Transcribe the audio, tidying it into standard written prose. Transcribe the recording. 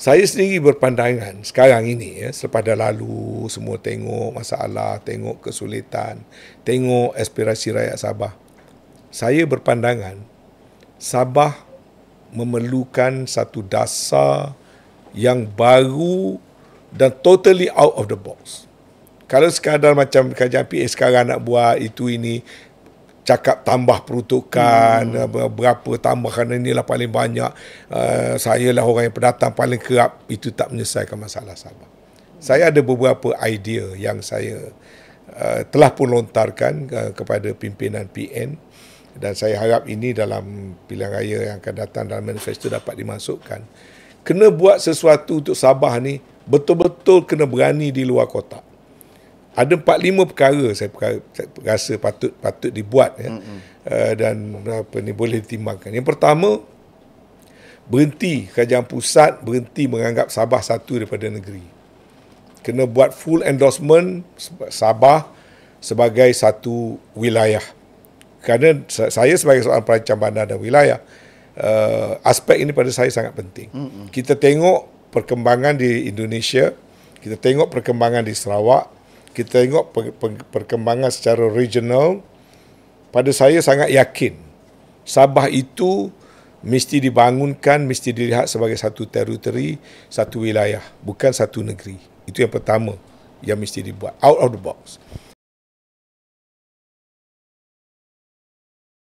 Saya sendiri berpandangan sekarang ini, selepas dah lalu, semua tengok masalah, tengok kesulitan, tengok aspirasi rakyat Sabah. Saya berpandangan Sabah memerlukan satu dasar yang baru dan totally out of the box. Kalau sekadar macam kerajaan PA sekarang nak buat itu ini, cakap tambah peruntukan, berapa tambahan inilah paling banyak, saya lah orang yang pendatang paling kerap, itu tak menyelesaikan masalah Sabah. Saya ada beberapa idea yang saya telah pun lontarkan kepada pimpinan PN, dan saya harap ini dalam pilihan raya yang akan datang dalam manifesto dapat dimasukkan. Kena buat sesuatu untuk Sabah ni, betul-betul kena berani di luar kotak. Ada 4-5 perkara saya rasa patut dibuat, dan boleh ditimbangkan. Yang pertama, berhenti kerajaan pusat berhenti menganggap Sabah satu daripada negeri. Kena buat full endorsement Sabah sebagai satu wilayah. Kerana saya sebagai seorang perancang bandar dan wilayah, aspek ini pada saya sangat penting. Kita tengok perkembangan di Indonesia, kita tengok perkembangan di Sarawak, kita tengok perkembangan secara regional. Pada saya sangat yakin Sabah itu mesti dibangunkan, mesti dilihat sebagai satu teritori, satu wilayah, bukan satu negeri. Itu yang pertama yang mesti dibuat, out of the box.